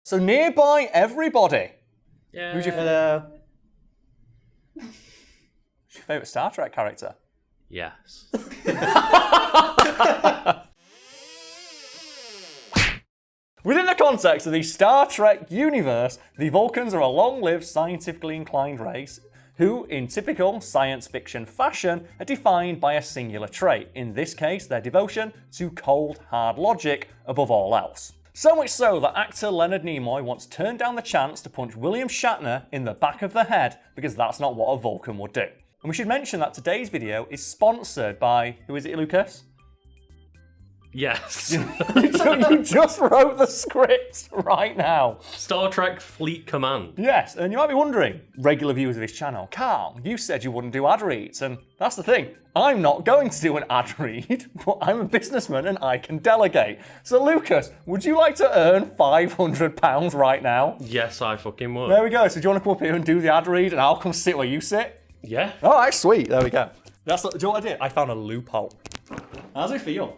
So nearby everybody. Yeah. Who's your favourite Star Trek character? Yes. Within the context of the Star Trek universe, the Vulcans are a long-lived, scientifically inclined race who, in typical science fiction fashion, are defined by a singular trait. In this case, their devotion to cold, hard logic above all else. So much so that actor Leonard Nimoy once turned down the chance to punch William Shatner in the back of the head because that's not what a Vulcan would do. And we should mention that today's video is sponsored by, who is it, Lucas? Yes. You just wrote the script right now. Star Trek Fleet Command. Yes, and you might be wondering, regular viewers of this channel, Carl, you said you wouldn't do ad reads, and that's the thing. I'm not going to do an ad read, but I'm a businessman and I can delegate. So Lucas, would you like to earn £500 right now? Yes, I fucking would. There we go. So do you want to come up here and do the ad read and I'll come sit where you sit? Yeah. All right, sweet. There we go. Do you know what I did? I found a loophole. How does it feel?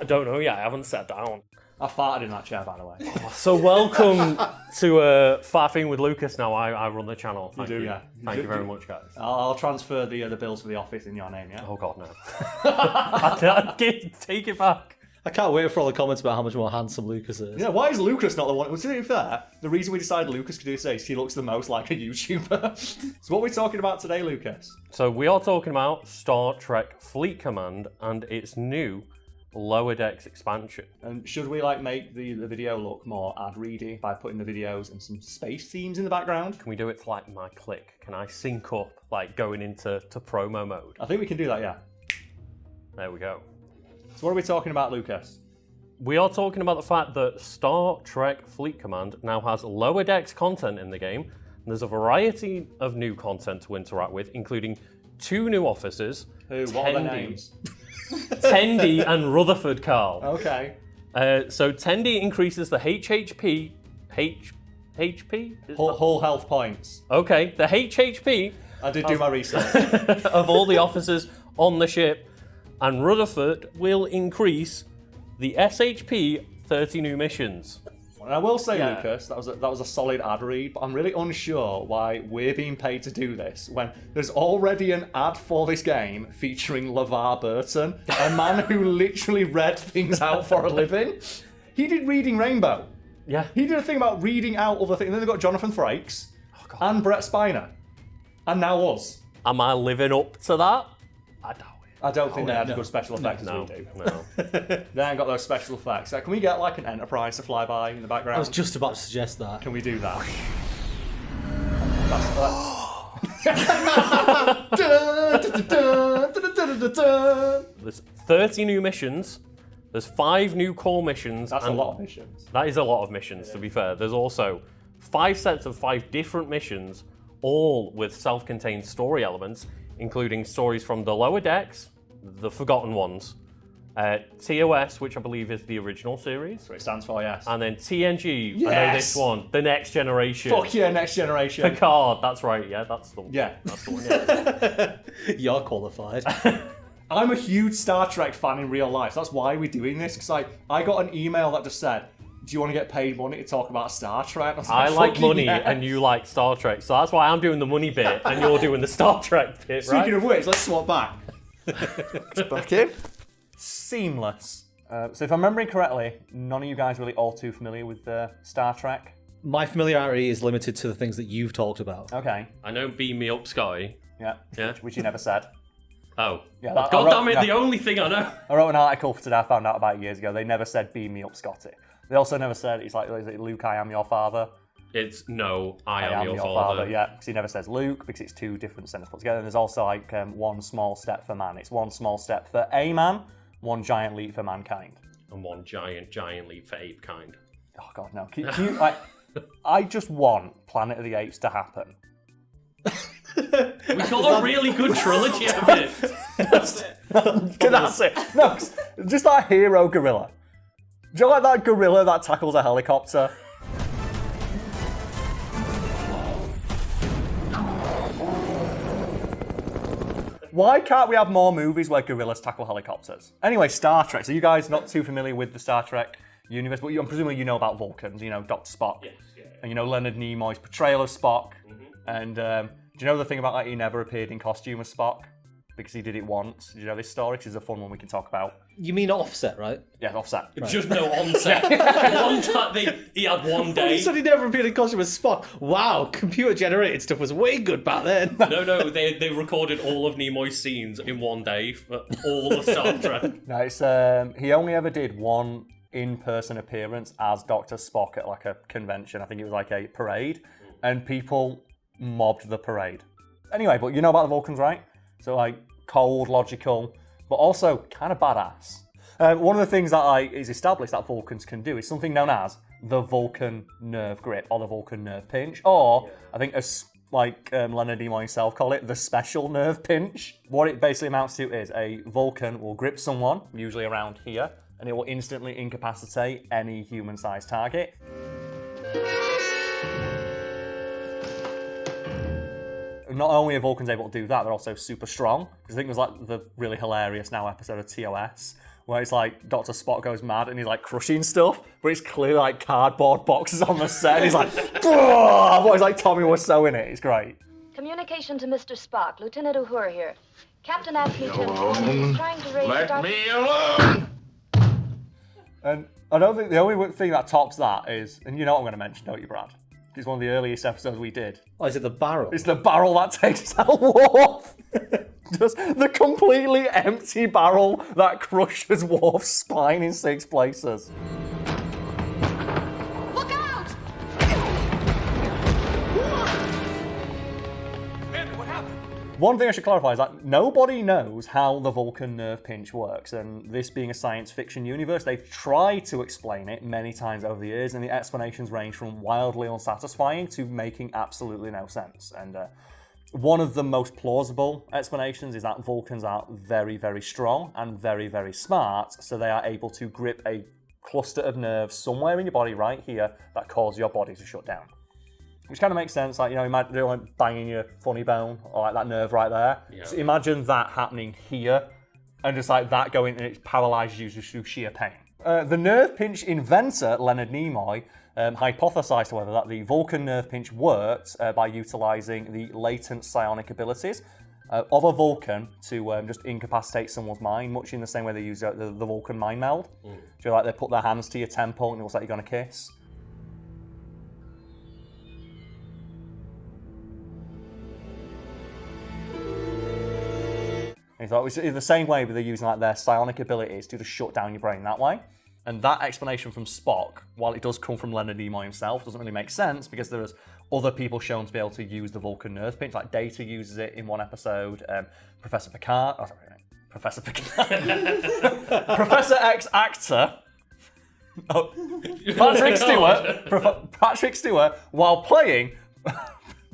I don't know yet. I haven't sat down. I farted in that chair, by the way. So welcome to Farting with Lucas. Now I run the channel. Thank you. Yeah. Thank you very much, guys. I'll transfer the bills for the office in your name, yeah? Oh God, no. Take it back. I can't wait for all the comments about how much more handsome Lucas is. Yeah, why is Lucas not the one? Well, to be fair, the reason we decided Lucas could do this is he looks the most like a YouTuber. So what are we talking about today, Lucas? So we are talking about Star Trek Fleet Command and its new Lower Decks expansion. And should we make the video look more ad-ready by putting the videos and some space themes in the background? Can we do it to my click? Can I sync up going into promo mode? I think we can do that, yeah. There we go. So what are we talking about, Lucas? We are talking about the fact that Star Trek Fleet Command now has Lower Decks content in the game. And there's a variety of new content to interact with, including 2 new officers. Who? What are their names? Tendi and Rutherford, Carl. Okay. So Tendi increases the HHP. Whole health points. Okay, the HHP. I did do my research. Of all the officers on the ship, and Rutherford will increase the SHP 30 new missions. And I will say, Lucas, that was a solid ad read, but I'm really unsure why we're being paid to do this when there's already an ad for this game featuring LeVar Burton, a man who literally read things out for a living. He did Reading Rainbow. Yeah. He did a thing about reading out other things. And then they've got Jonathan Frakes and Brett Spiner. And now us. Am I living up to that? I doubt it. I don't think they had good special effects as we do. No. They ain't got those special effects. Can we get an Enterprise to fly by in the background? I was just about to suggest that. Can we do that? There's 30 new missions. There's 5 new core missions. That's a lot of missions. That is a lot of missions, to be fair. There's also 5 sets of 5 different missions, all with self-contained story elements, including stories from the Lower Decks, the Forgotten Ones, TOS, which I believe is the original series. That's what it stands for, yes. And then TNG, Yes! I know this one, The Next Generation. Fuck yeah, Next Generation. Picard, that's right, yeah, that's the one. Yeah. That's the one, yeah. You're qualified. I'm a huge Star Trek fan in real life. So that's why we're doing this, because I got an email that just said, do you want to get paid money to talk about Star Trek? I like money yeah. and you like Star Trek, so that's why I'm doing the money bit and you're doing the Star Trek bit, right? Speaking of which, let's swap back. Back in. Seamless. So if I'm remembering correctly, none of you guys really all too familiar with Star Trek. My familiarity is limited to the things that you've talked about. Okay. I know Beam Me Up Scotty. Yeah. Yeah. Which you never said. Oh. Yeah, God damn it, the only thing I know. I wrote an article for today I found out about years ago. They never said beam me up, Scotty. They also never said, is it Luke, I am your father? It's no, I am your father. Yeah, because he never says Luke, because it's 2 different sentences put together. And there's also one small step for man. It's 1 small step for a man, 1 giant leap for mankind. And 1 giant leap for ape kind. Oh god, no. Can you, I just want Planet of the Apes to happen. We got a really good trilogy of it. That's it. No, just that hero gorilla. Do you like that gorilla that tackles a helicopter? Why can't we have more movies where gorillas tackle helicopters? Anyway, Star Trek. So you guys not too familiar with the Star Trek universe, but I'm presuming you know about Vulcans, you know, Dr. Spock. Yes, yeah. And you know Leonard Nimoy's portrayal of Spock. And do you know the thing about he never appeared in costume as Spock? Because he did it once. Did you know this story? Which is a fun one we can talk about. You mean Offset, right? Yeah, Offset. Right. Just no onset. One time he had one day. He said he never appeared in costume as Spock. Wow, computer-generated stuff was way good back then. No, they recorded all of Nimoy's scenes in one day for all of Star Trek. No, it's he only ever did one in-person appearance as Dr. Spock at like a convention. I think it was like a parade, and people mobbed the parade. Anyway, but you know about the Vulcans, right? So like cold, logical, but also kind of badass. One of the things that is established that Vulcans can do is something known as the Vulcan nerve grip or the Vulcan nerve pinch, or I think Leonard Nimoy himself call it the special nerve pinch. What it basically amounts to is a Vulcan will grip someone, usually around here, and it will instantly incapacitate any human-sized target. Not only are Vulcans able to do that, they're also super strong. Because I think there's like the really hilarious now episode of TOS where it's like Dr. Spock goes mad and he's like crushing stuff, but it's clearly like cardboard boxes on the set. And he's like, what? It's like Tommy Wiseau in it. It's great. Communication to Mr. Spock, Lieutenant Uhura here. Captain asked me to inform you he's trying to raise Let me alone! And I don't think the only thing that tops that is, and you know what I'm going to mention, don't you, Brad? It's one of the earliest episodes we did. Oh, is it the barrel? It's the barrel that takes out Worf. Just the completely empty barrel that crushes Worf's spine in 6 places. Look out! Man, what happened? One thing I should clarify is that nobody knows how the Vulcan nerve pinch works, and this being a science fiction universe, they've tried to explain it many times over the years, and the explanations range from wildly unsatisfying to making absolutely no sense. And one of the most plausible explanations is that Vulcans are very, very strong and very, very smart, so they are able to grip a cluster of nerves somewhere in your body right here that cause your body to shut down. Which kind of makes sense, like, you know, imagine like banging your funny bone, or like that nerve right there. Yeah. So imagine that happening here, and just like that going, and it paralyzes you through sheer pain. The nerve pinch inventor, Leonard Nimoy, hypothesized, however, that the Vulcan nerve pinch worked by utilizing the latent psionic abilities of a Vulcan to just incapacitate someone's mind, much in the same way they use the Vulcan mind meld. So like they put their hands to your temple and it looks like you're going to kiss. And he thought it's the same way, but they're using like their psionic abilities to just shut down your brain that way. And that explanation from Spock, while it does come from Leonard Nimoy himself, doesn't really make sense because there's other people shown to be able to use the Vulcan nerve pinch. Like Data uses it in one episode. Professor Professor X actor. Patrick Stewart, while playing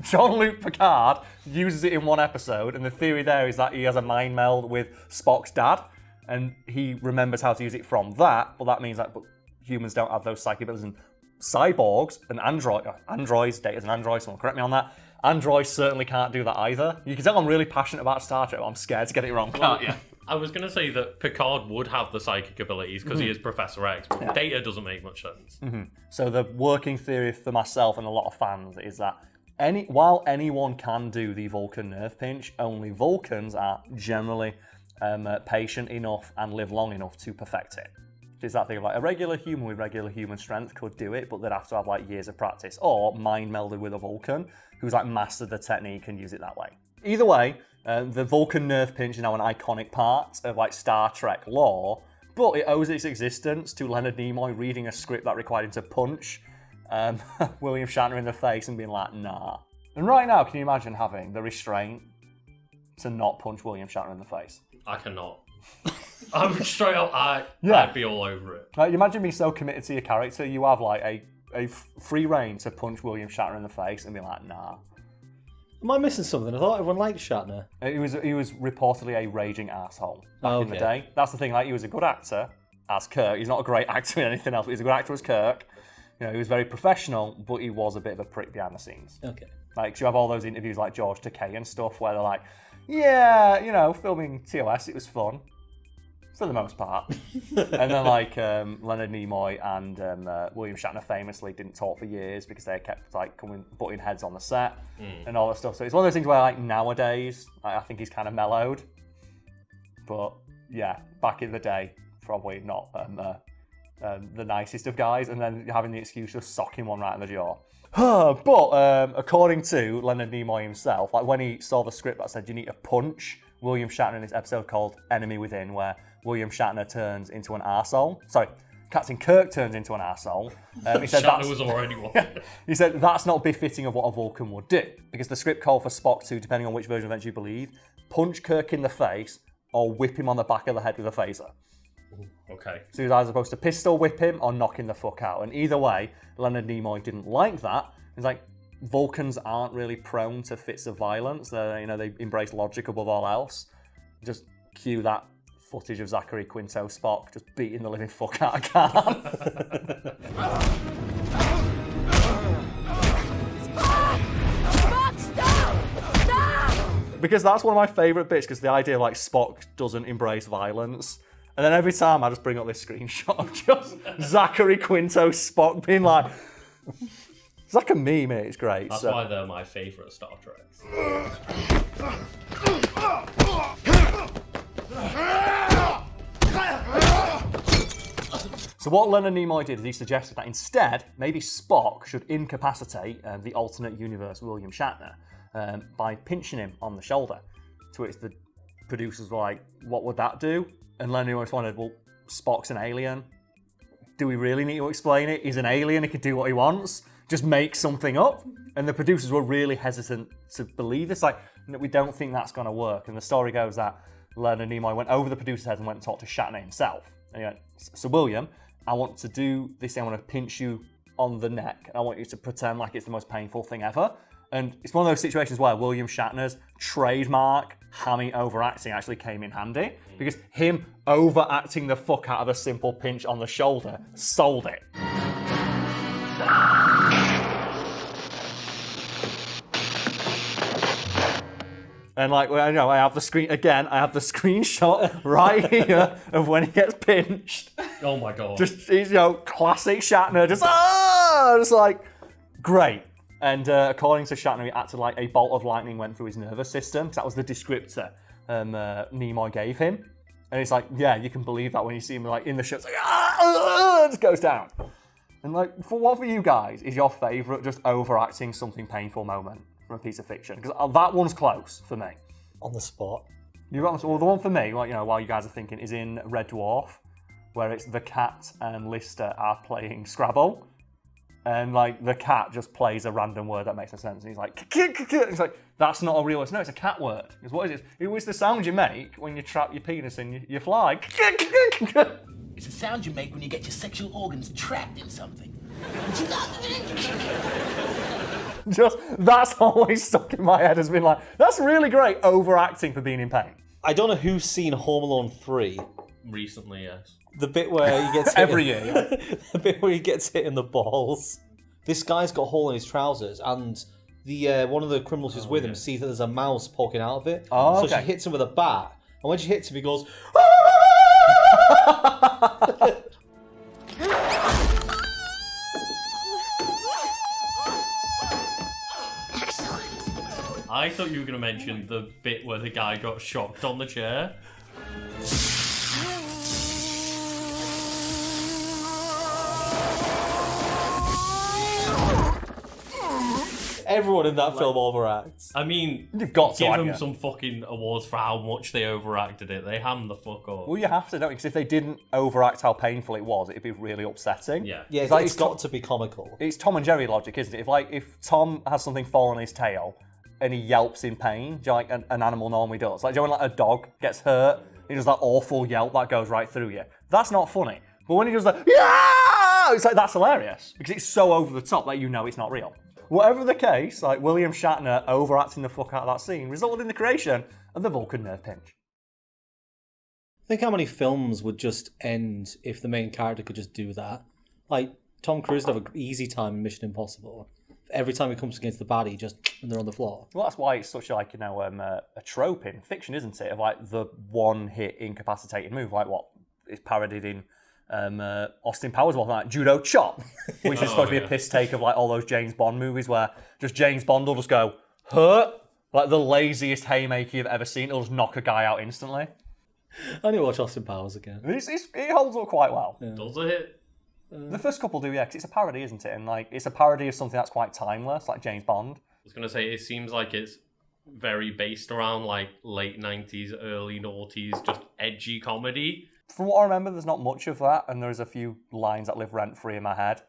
Jean-Luc Picard, uses it in one episode, and the theory there is that he has a mind meld with Spock's dad, and he remembers how to use it from that, but that means that humans don't have those psychic abilities, and cyborgs and androids, Data's an android, someone correct me on that, androids certainly can't do that either. You can tell I'm really passionate about Star Trek, but I'm scared to get it wrong, can't you? I was going to say that Picard would have the psychic abilities because he is Professor X, but Data doesn't make much sense. So the working theory for myself and a lot of fans is that while anyone can do the Vulcan nerve pinch, only Vulcans are generally patient enough and live long enough to perfect it. It's that thing of like a regular human with regular human strength could do it, but they'd have to have like years of practice, or mind melded with a Vulcan who's like mastered the technique and use it that way. Either way, the Vulcan nerve pinch is now an iconic part of like Star Trek lore, but it owes its existence to Leonard Nimoy reading a script that required him to punch William Shatner in the face and being like, nah. And right now, can you imagine having the restraint to not punch William Shatner in the face? I cannot. I'm straight up, I'd be all over it. Like, you imagine being so committed to your character, you have like a free reign to punch William Shatner in the face and be like, nah. Am I missing something? I thought everyone liked Shatner. He was reportedly a raging asshole back in the day. That's the thing, like, he was a good actor as Kirk. He's not a great actor in anything else, but he's a good actor as Kirk. You know, he was very professional, but he was a bit of a prick behind the scenes. Okay. Like, you have all those interviews like George Takei and stuff where they're like, yeah, you know, filming TOS, it was fun. for the most part. And then like Leonard Nimoy and William Shatner famously didn't talk for years because they kept like butting heads on the set and all that stuff. So it's one of those things where like nowadays I think he's kind of mellowed, but yeah, back in the day probably not the nicest of guys, and then having the excuse of socking one right in the jaw. But according to Leonard Nimoy himself, like when he saw the script that said you need to punch William Shatner in this episode called Enemy Within, where William Shatner turns into an arsehole. Sorry, Captain Kirk turns into an arsehole. He said Shatner was already one. He said that's not befitting of what a Vulcan would do, because the script called for Spock to, depending on which version of events you believe, punch Kirk in the face or whip him on the back of the head with a phaser. Okay. So he was either supposed to pistol whip him or knock him the fuck out. And either way, Leonard Nimoy didn't like that. He's like, Vulcans aren't really prone to fits of violence. They embrace logic above all else. Just cue that footage of Zachary Quinto Spock just beating the living fuck out of Khan. Spock, stop! Because that's one of my favourite bits, because the idea of like Spock doesn't embrace violence. And then every time I just bring up this screenshot of just Zachary Quinto Spock being like... It's like a meme, mate. It's great. That's why they're my favourite Star Treks. So what Leonard Nimoy did is he suggested that instead, maybe Spock should incapacitate the alternate universe William Shatner by pinching him on the shoulder. To which the producers were like, what would that do? And Leonard Nimoy responded, well, Spock's an alien. Do we really need to explain it? He's an alien, he can do what he wants. Just make something up. And the producers were really hesitant to believe this. Like, no, we don't think that's going to work. And the story goes that Leonard Nimoy went over the producer's head and went and talked to Shatner himself. And he went, so William, I want to do this thing. I want to pinch you on the neck. And I want you to pretend like it's the most painful thing ever. And it's one of those situations where William Shatner's trademark hammy overacting actually came in handy. Because him overacting the fuck out of a simple pinch on the shoulder sold it. And like, I know, I have the screen again. I have the screenshot right here of when he gets pinched. Oh my god! Just classic Shatner. Just like great. And according to Shatner, he acted like a bolt of lightning went through his nervous system. Because that was the descriptor Nimoy gave him. And it's like, yeah, you can believe that when you see him like in the shot, it's like just goes down. And like, for you guys is your favourite just overacting something painful moment from a piece of fiction? Because that one's close for me. On the spot. The one for me, while you guys are thinking, is in Red Dwarf, where it's the cat and Lister are playing Scrabble, and like the cat just plays a random word that makes no sense, and he's like, it's like, that's not a real word. No, it's a cat word. Because what is it? It was the sound you make when you trap your penis in your fly. It's a sound you make when you get your sexual organs trapped in something. Just, that's always stuck in my head, has been like, that's really great overacting for being in pain. I don't know who's seen Home Alone 3. Recently, yes. The bit where he gets hit Every year, yeah. The bit where he gets hit in the balls. This guy's got a hole in his trousers, and the one of the criminals who's with him sees that there's a mouse poking out of it. Oh, so okay. she hits him with a bat, and when she hits him, he goes, I thought you were going to mention the bit where the guy got shocked on the chair. everyone in that film overacts. I mean, You've got to, give haven't them you? some fucking awards for how much they overacted it. They hammed the fuck up. Well, you have to, don't you? Because if they didn't overact how painful it was, it'd be really upsetting. Yeah. Yeah, like it's got to be comical. It's Tom and Jerry logic, isn't it? If Tom has something fall on his tail and he yelps in pain, do you know, like an animal normally does? Like, do you know when like a dog gets hurt, he does that awful yelp that goes right through you? That's not funny. But when he does that, yeah, it's like, that's hilarious because it's so over the top that you know it's not real. Whatever the case, like William Shatner overacting the fuck out of that scene resulted in the creation of the Vulcan nerve pinch. Think how many films would just end if the main character could just do that. Like, Tom Cruise would have an easy time in Mission Impossible. If every time he comes against the baddie, and they're on the floor. Well, that's why it's such like a trope in fiction, isn't it? Of like the one-hit incapacitated move, like what is parodied in Austin Powers, like judo chop, which is supposed to be a piss take of like all those James Bond movies where just James Bond will just go hurt, like the laziest haymaker you've ever seen. It'll just knock a guy out instantly. I need to watch Austin Powers again. It holds up quite well. Yeah. Does it? The first couple do, yeah, because it's a parody, isn't it? And like it's a parody of something that's quite timeless, like James Bond. I was gonna say it seems like it's very based around like late 90s, early noughties, just edgy comedy. From what I remember, there's not much of that, and there's a few lines that live rent-free in my head.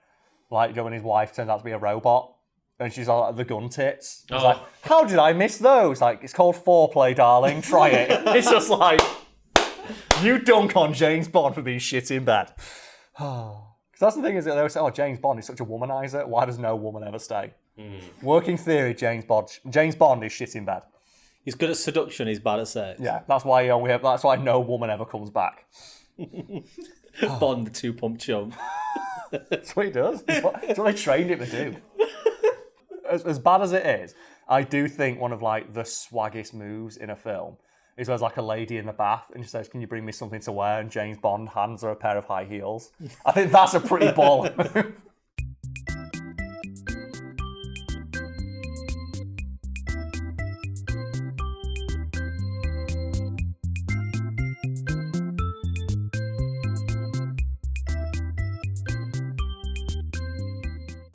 Like, when his wife turns out to be a robot, and she's all like, the gun tits. It's like, how did I miss those? Like, it's called foreplay, darling, try it. It's just like, you dunk on James Bond for being shit in bed. Because that's the thing, is that they always say, oh, James Bond is such a womanizer, why does no woman ever stay? Working theory, James Bond is shit in bed. He's good at seduction, he's bad at sex. Yeah, that's why no woman ever comes back. Bond, the two-pump chump. That's what he does. That's what they trained him to do. As bad as it is, I do think one of like the swaggiest moves in a film is there's like a lady in the bath and she says, "Can you bring me something to wear?" And James Bond hands her a pair of high heels. I think that's a pretty baller move.